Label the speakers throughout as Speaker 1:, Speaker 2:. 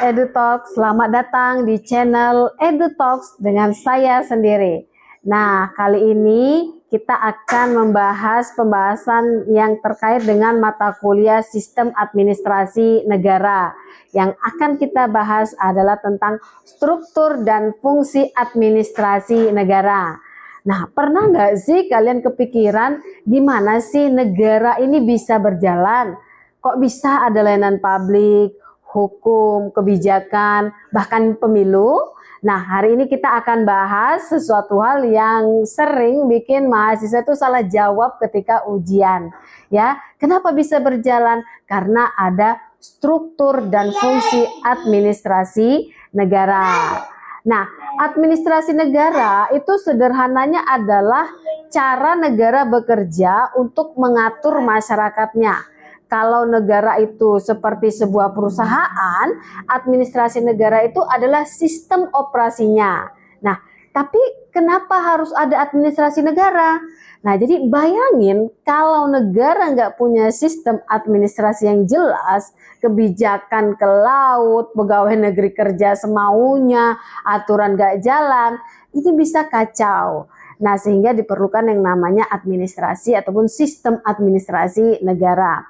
Speaker 1: EduTalks, selamat datang di channel EduTalks dengan saya sendiri. Nah, kali ini kita akan membahas pembahasan yang terkait dengan mata kuliah Sistem Administrasi Negara. Yang akan kita bahas adalah tentang struktur dan fungsi administrasi negara. Nah, pernah nggak sih kalian kepikiran gimana sih negara ini bisa berjalan? Kok bisa ada layanan publik, hukum, kebijakan, bahkan pemilu? Nah, hari ini kita akan bahas sesuatu hal yang sering bikin mahasiswa itu salah jawab ketika ujian. Ya, kenapa bisa berjalan? Karena ada struktur dan fungsi administrasi negara. Nah, administrasi negara itu sederhananya adalah cara negara bekerja untuk mengatur masyarakatnya. Kalau negara itu seperti sebuah perusahaan, administrasi negara itu adalah sistem operasinya. Nah, tapi kenapa harus ada administrasi negara? Nah, jadi bayangin kalau negara nggak punya sistem administrasi yang jelas, kebijakan ke laut, pegawai negeri kerja semaunya, aturan nggak jalan, ini bisa kacau. Nah, sehingga diperlukan yang namanya administrasi ataupun sistem administrasi negara.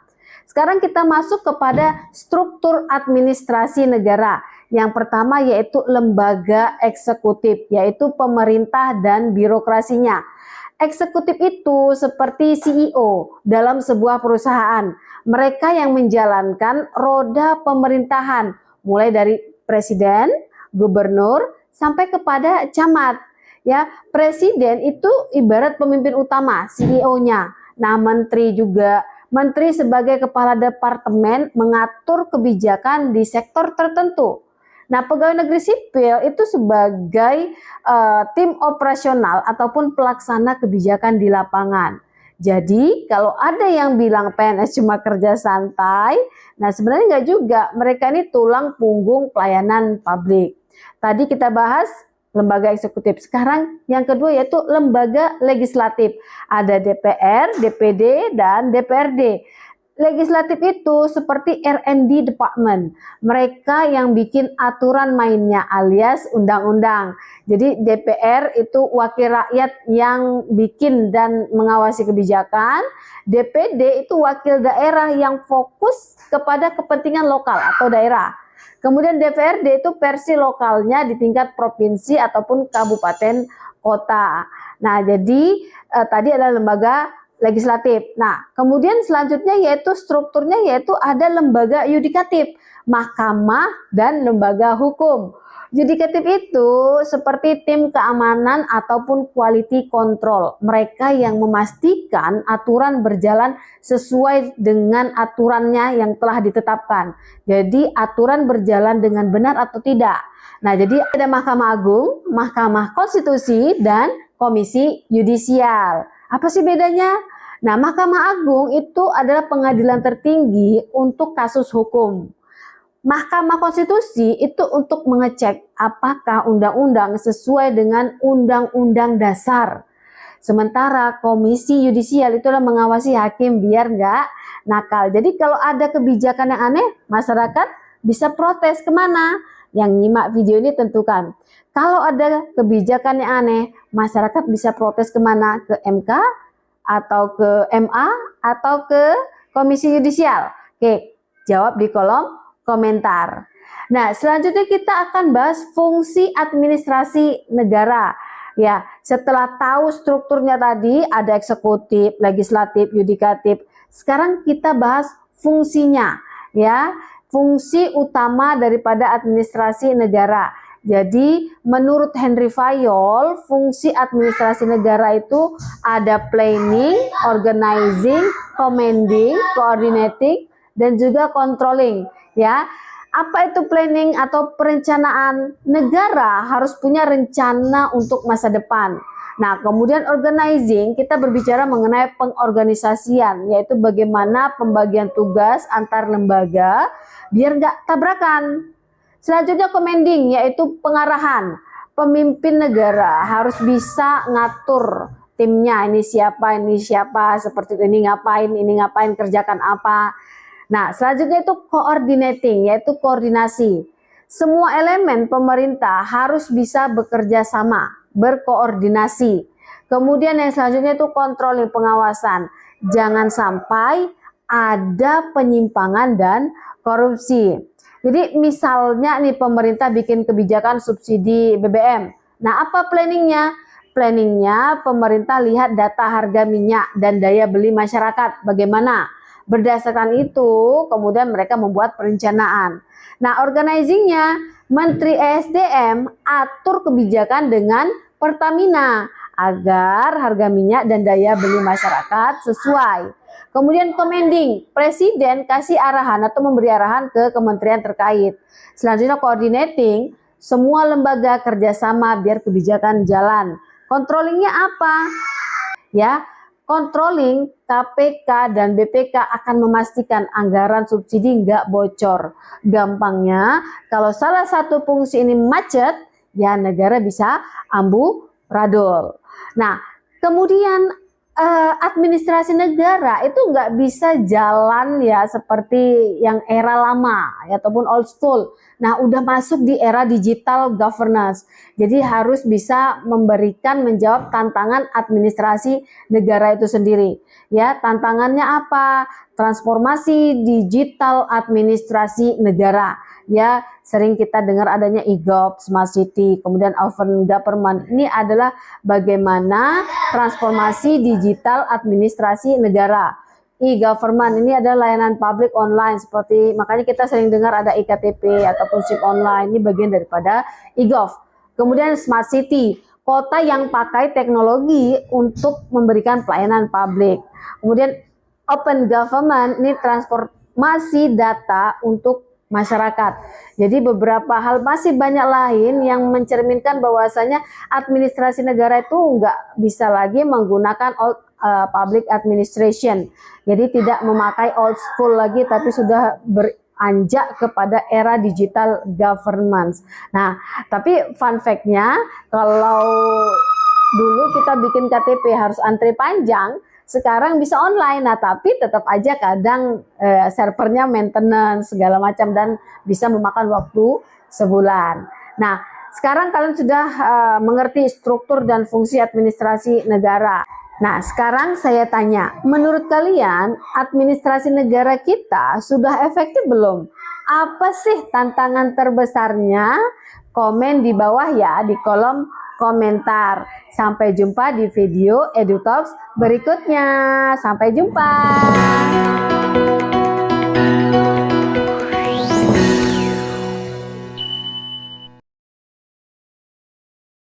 Speaker 1: Sekarang kita masuk kepada struktur administrasi negara. Yang pertama yaitu lembaga eksekutif, yaitu pemerintah dan birokrasinya. Eksekutif itu seperti CEO dalam sebuah perusahaan. Mereka yang menjalankan roda pemerintahan, mulai dari presiden, gubernur, sampai kepada camat. Ya, presiden itu ibarat pemimpin utama, CEO-nya. Nah, menteri juga. Menteri sebagai kepala departemen mengatur kebijakan di sektor tertentu. Nah, pegawai negeri sipil itu sebagai tim operasional ataupun pelaksana kebijakan di lapangan. Jadi, kalau ada yang bilang PNS cuma kerja santai, nah sebenarnya enggak juga. Mereka ini tulang punggung pelayanan publik. Tadi kita bahas lembaga eksekutif. Sekarang yang kedua yaitu lembaga legislatif. Ada DPR, DPD, dan DPRD. Legislatif itu seperti R&D Department. Mereka yang bikin aturan mainnya alias undang-undang. Jadi DPR itu wakil rakyat yang bikin dan mengawasi kebijakan. DPD itu wakil daerah yang fokus kepada kepentingan lokal atau daerah. Kemudian DPRD itu versi lokalnya di tingkat provinsi ataupun kabupaten kota. Nah, jadi tadi adalah lembaga legislatif. Nah, kemudian selanjutnya yaitu strukturnya yaitu ada lembaga yudikatif, mahkamah dan lembaga hukum. Yudikatif itu seperti tim keamanan ataupun quality control. Mereka yang memastikan aturan berjalan sesuai dengan aturannya yang telah ditetapkan. Jadi aturan berjalan dengan benar atau tidak. Nah, jadi ada Mahkamah Agung, Mahkamah Konstitusi, dan Komisi Yudisial. Apa sih bedanya? Nah, Mahkamah Agung itu adalah pengadilan tertinggi untuk kasus hukum. Mahkamah Konstitusi itu untuk mengecek apakah undang-undang sesuai dengan undang-undang dasar. Sementara Komisi Yudisial itulah mengawasi hakim biar nggak nakal. Jadi kalau ada kebijakan yang aneh, masyarakat bisa protes kemana? Yang nyimak video ini tentukan. Kalau ada kebijakan yang aneh, masyarakat bisa protes kemana? Ke MK atau ke MA atau ke Komisi Yudisial? Oke, jawab di kolom komentar. Nah, selanjutnya kita akan bahas fungsi administrasi negara. Ya, setelah tahu strukturnya tadi ada eksekutif, legislatif, yudikatif. Sekarang kita bahas fungsinya, ya. Fungsi utama daripada administrasi negara. Jadi, menurut Henry Fayol, fungsi administrasi negara itu ada planning, organizing, commanding, coordinating, dan juga controlling. Ya, apa itu planning atau perencanaan? Negara harus punya rencana untuk masa depan. Nah, kemudian organizing, kita berbicara mengenai pengorganisasian, yaitu bagaimana pembagian tugas antar lembaga biar nggak tabrakan. Selanjutnya commanding, yaitu pengarahan. Pemimpin negara harus bisa ngatur timnya, ini siapa, seperti ini ngapain, kerjakan apa. Nah, selanjutnya itu coordinating, yaitu koordinasi. semua elemen pemerintah harus bisa bekerja sama, berkoordinasi. Kemudian yang selanjutnya itu controlling, pengawasan. Jangan sampai ada penyimpangan dan korupsi. Jadi misalnya nih pemerintah bikin kebijakan subsidi BBM. Nah, apa planningnya? Planningnya pemerintah lihat data harga minyak dan daya beli masyarakat bagaimana. Berdasarkan itu kemudian mereka membuat perencanaan. Nah, organizingnya Menteri ESDM atur kebijakan dengan Pertamina agar harga minyak dan daya beli masyarakat sesuai. Kemudian commanding, Presiden kasih arahan atau memberi arahan ke kementerian terkait. Selanjutnya coordinating, semua lembaga kerjasama biar kebijakan jalan. Controllingnya apa? Ya, controlling KPK dan BPK akan memastikan anggaran subsidi nggak bocor. Gampangnya, kalau salah satu fungsi ini macet, ya negara bisa amburadul. Nah, kemudian administrasi negara itu nggak bisa jalan ya seperti yang era lama ya, ataupun old school. Nah, udah masuk di era digital governance. Jadi harus bisa menjawab tantangan administrasi negara itu sendiri. Ya, tantangannya apa? Transformasi digital administrasi negara. Ya, sering kita dengar adanya e-gov, smart city, kemudian open government. Ini adalah bagaimana transformasi digital administrasi negara. E-government ini adalah layanan publik online, seperti makanya kita sering dengar ada iktp ataupun SIP online, ini bagian daripada e-gov. Kemudian smart city, kota yang pakai teknologi untuk memberikan pelayanan publik. Kemudian open government, ini transformasi data untuk masyarakat. Jadi beberapa hal, masih banyak lain yang mencerminkan bahwasanya administrasi negara itu nggak bisa lagi menggunakan public administration. Jadi tidak memakai old school lagi, tapi sudah beranjak kepada era digital governance. Nah, tapi fun fact-nya, kalau dulu kita bikin KTP harus antri panjang, sekarang bisa online. Nah, tapi tetap aja kadang servernya maintenance segala macam dan bisa memakan waktu sebulan. Nah, sekarang kalian sudah mengerti struktur dan fungsi administrasi negara. Nah, sekarang saya tanya, menurut kalian administrasi negara kita sudah efektif belum? Apa sih tantangan terbesarnya? Komen di bawah ya, di kolom komentar. Sampai jumpa di video EduTalks berikutnya. Sampai jumpa.